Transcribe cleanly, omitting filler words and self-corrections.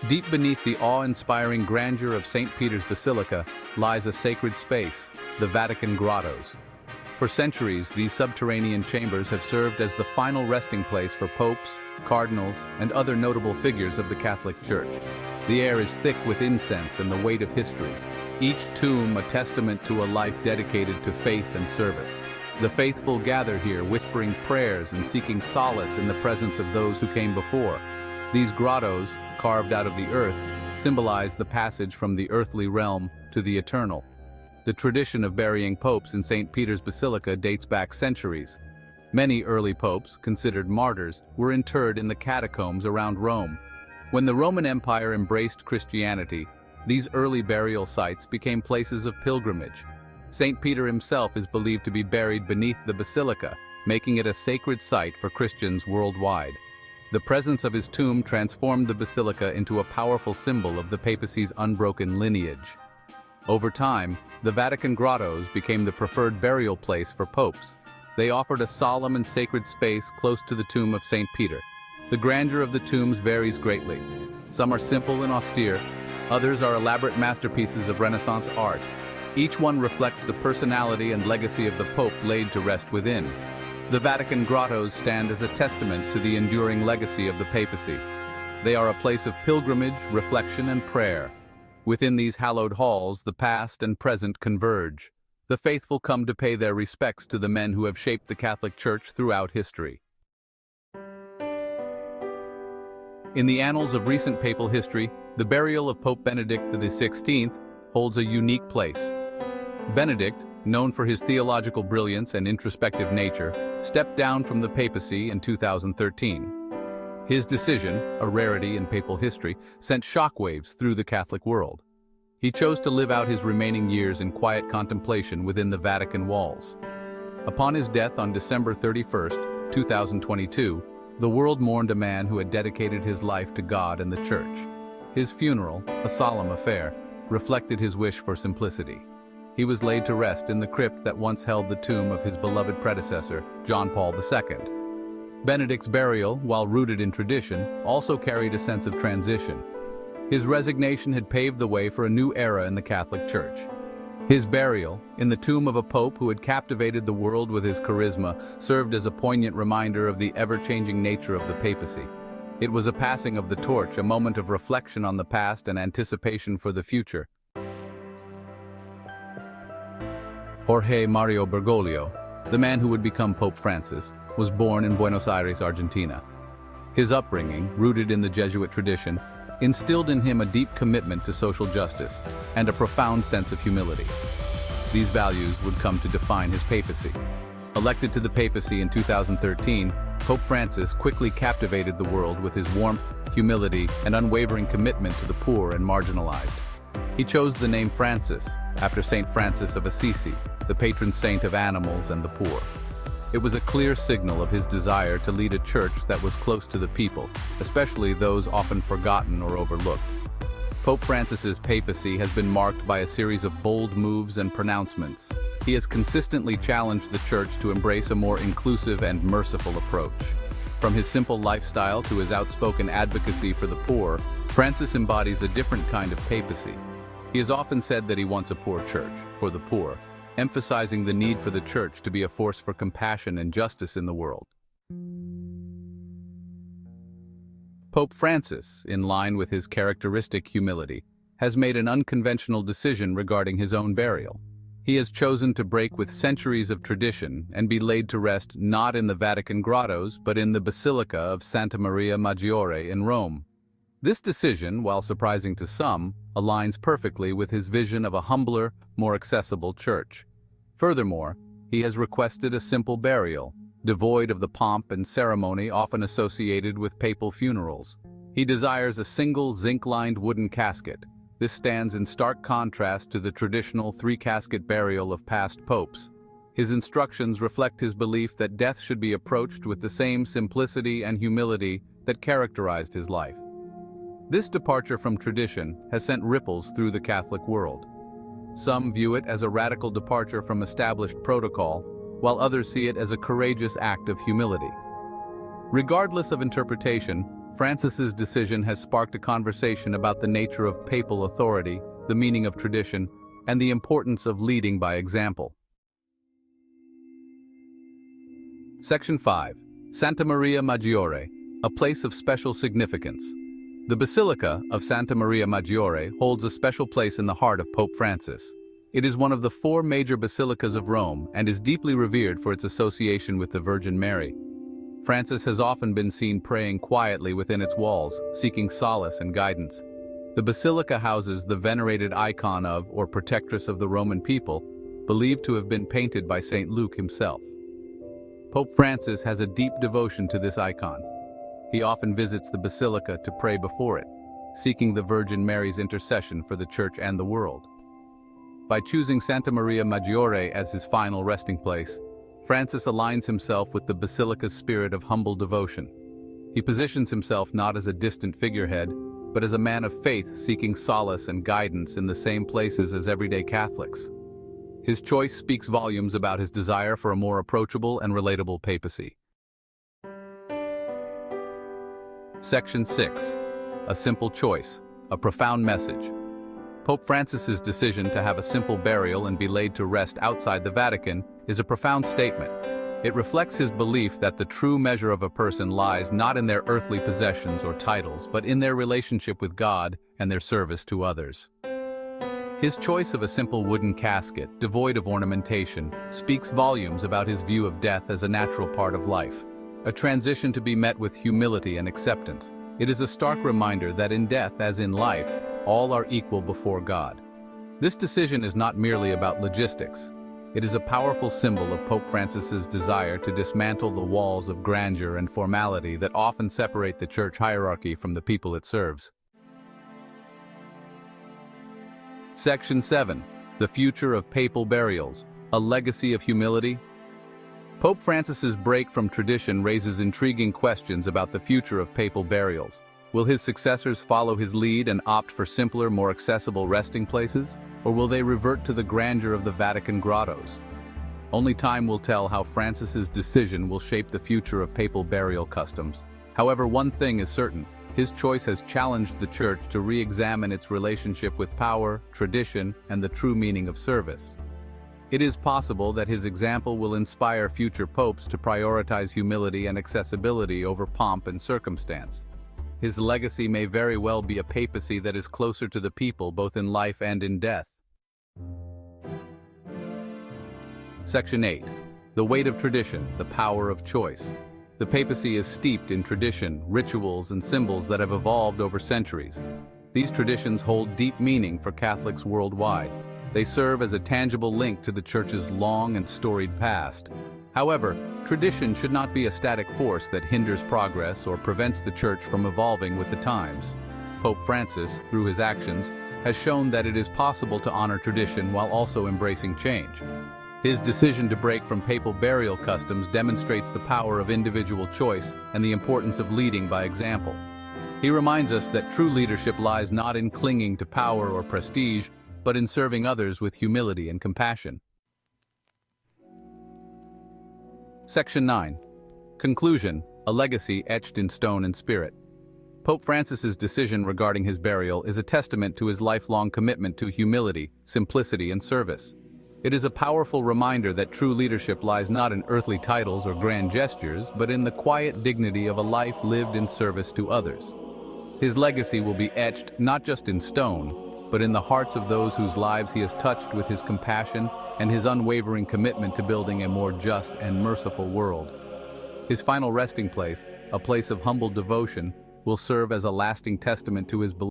Deep beneath the awe-inspiring grandeur of St. Peter's Basilica lies a sacred space, the Vatican Grottos. For centuries, these subterranean chambers have served as the final resting place for popes, cardinals, and other notable figures of the Catholic Church. The air is thick with incense and the weight of history, each tomb a testament to a life dedicated to faith and service. The faithful gather here, whispering prayers and seeking solace in the presence of those who came before. These grottos, carved out of the earth, symbolize the passage from the earthly realm to the eternal. The tradition of burying popes in St. Peter's Basilica dates back centuries. Many early popes, considered martyrs, were interred in the catacombs around Rome. When the Roman Empire embraced Christianity, these early burial sites became places of pilgrimage. St. Peter himself is believed to be buried beneath the basilica, making it a sacred site for Christians worldwide. The presence of his tomb transformed the basilica into a powerful symbol of the papacy's unbroken lineage. Over time, the Vatican Grottos became the preferred burial place for popes. They offered a solemn and sacred space close to the tomb of St. Peter. The grandeur of the tombs varies greatly. Some are simple and austere, others are elaborate masterpieces of Renaissance art. Each one reflects the personality and legacy of the Pope laid to rest within. The Vatican Grottos stand as a testament to the enduring legacy of the papacy. They are a place of pilgrimage, reflection, and prayer. Within these hallowed halls, the past and present converge. The faithful come to pay their respects to the men who have shaped the Catholic Church throughout history. In the annals of recent papal history, the burial of Pope Benedict XVI holds a unique place. Benedict, known for his theological brilliance and introspective nature, stepped down from the papacy in 2013. His decision, a rarity in papal history, sent shockwaves through the Catholic world. He chose to live out his remaining years in quiet contemplation within the Vatican walls. Upon his death on December 31, 2022, the world mourned a man who had dedicated his life to God and the Church. His funeral, a solemn affair, reflected his wish for simplicity. He was laid to rest in the crypt that once held the tomb of his beloved predecessor, John Paul II. Benedict's burial, while rooted in tradition, also carried a sense of transition. His resignation had paved the way for a new era in the Catholic Church. His burial, in the tomb of a pope who had captivated the world with his charisma, served as a poignant reminder of the ever-changing nature of the papacy. It was a passing of the torch, a moment of reflection on the past and anticipation for the future. Jorge Mario Bergoglio, the man who would become Pope Francis, was born in Buenos Aires, Argentina. His upbringing, rooted in the Jesuit tradition, instilled in him a deep commitment to social justice and a profound sense of humility. These values would come to define his papacy. Elected to the papacy in 2013, Pope Francis quickly captivated the world with his warmth, humility, and unwavering commitment to the poor and marginalized. He chose the name Francis after Saint Francis of Assisi, the patron saint of animals and the poor. It was a clear signal of his desire to lead a church that was close to the people, especially those often forgotten or overlooked. Pope Francis's papacy has been marked by a series of bold moves and pronouncements. He has consistently challenged the church to embrace a more inclusive and merciful approach. From his simple lifestyle to his outspoken advocacy for the poor, Francis embodies a different kind of papacy. He has often said that he wants a poor church, for the poor, emphasizing the need for the church to be a force for compassion and justice in the world. Pope Francis, in line with his characteristic humility, has made an unconventional decision regarding his own burial. He has chosen to break with centuries of tradition and be laid to rest not in the Vatican Grottos, but in the Basilica of Santa Maria Maggiore in Rome. This decision, while surprising to some, aligns perfectly with his vision of a humbler, more accessible church. Furthermore, he has requested a simple burial, devoid of the pomp and ceremony often associated with papal funerals. He desires a single zinc-lined wooden casket. This stands in stark contrast to the traditional three-casket burial of past popes. His instructions reflect his belief that death should be approached with the same simplicity and humility that characterized his life. This departure from tradition has sent ripples through the Catholic world. Some view it as a radical departure from established protocol, while others see it as a courageous act of humility. Regardless of interpretation, Francis's decision has sparked a conversation about the nature of papal authority, the meaning of tradition, and the importance of leading by example. Section 5. Santa Maria Maggiore, a place of special significance. The Basilica of Santa Maria Maggiore holds a special place in the heart of Pope Francis. It is one of the 4 major basilicas of Rome and is deeply revered for its association with the Virgin Mary. Francis has often been seen praying quietly within its walls, seeking solace and guidance. The basilica houses the venerated icon of, or protectress of the Roman people, believed to have been painted by St. Luke himself. Pope Francis has a deep devotion to this icon. He often visits the basilica to pray before it, seeking the Virgin Mary's intercession for the Church and the world. By choosing Santa Maria Maggiore as his final resting place, Francis aligns himself with the basilica's spirit of humble devotion. He positions himself not as a distant figurehead, but as a man of faith seeking solace and guidance in the same places as everyday Catholics. His choice speaks volumes about his desire for a more approachable and relatable papacy. Section 6. A simple choice, a profound message. Pope Francis's decision to have a simple burial and be laid to rest outside the Vatican is a profound statement. It reflects his belief that the true measure of a person lies not in their earthly possessions or titles, but in their relationship with God and their service to others. His choice of a simple wooden casket, devoid of ornamentation, speaks volumes about his view of death as a natural part of life, a transition to be met with humility and acceptance. It is a stark reminder that in death, as in life, all are equal before God. This decision is not merely about logistics. It is a powerful symbol of Pope Francis's desire to dismantle the walls of grandeur and formality that often separate the church hierarchy from the people it serves. Section 7. The future of papal burials, a legacy of humility. Pope Francis's break from tradition raises intriguing questions about the future of papal burials. Will his successors follow his lead and opt for simpler, more accessible resting places? Or will they revert to the grandeur of the Vatican Grottos? Only time will tell how Francis's decision will shape the future of papal burial customs. However, one thing is certain: his choice has challenged the Church to re-examine its relationship with power, tradition, and the true meaning of service. It is possible that his example will inspire future popes to prioritize humility and accessibility over pomp and circumstance. His legacy may very well be a papacy that is closer to the people both in life and in death. Section 8. The weight of tradition, the power of choice. The papacy is steeped in tradition, rituals, and symbols that have evolved over centuries. These traditions hold deep meaning for Catholics worldwide. They serve as a tangible link to the Church's long and storied past. However, tradition should not be a static force that hinders progress or prevents the Church from evolving with the times. Pope Francis, through his actions, has shown that it is possible to honor tradition while also embracing change. His decision to break from papal burial customs demonstrates the power of individual choice and the importance of leading by example. He reminds us that true leadership lies not in clinging to power or prestige, but in serving others with humility and compassion. Section 9. Conclusion, a legacy etched in stone and spirit. Pope Francis's decision regarding his burial is a testament to his lifelong commitment to humility, simplicity, and service. It is a powerful reminder that true leadership lies not in earthly titles or grand gestures, but in the quiet dignity of a life lived in service to others. His legacy will be etched not just in stone, but in the hearts of those whose lives he has touched with his compassion and his unwavering commitment to building a more just and merciful world. His final resting place, a place of humble devotion, will serve as a lasting testament to his belief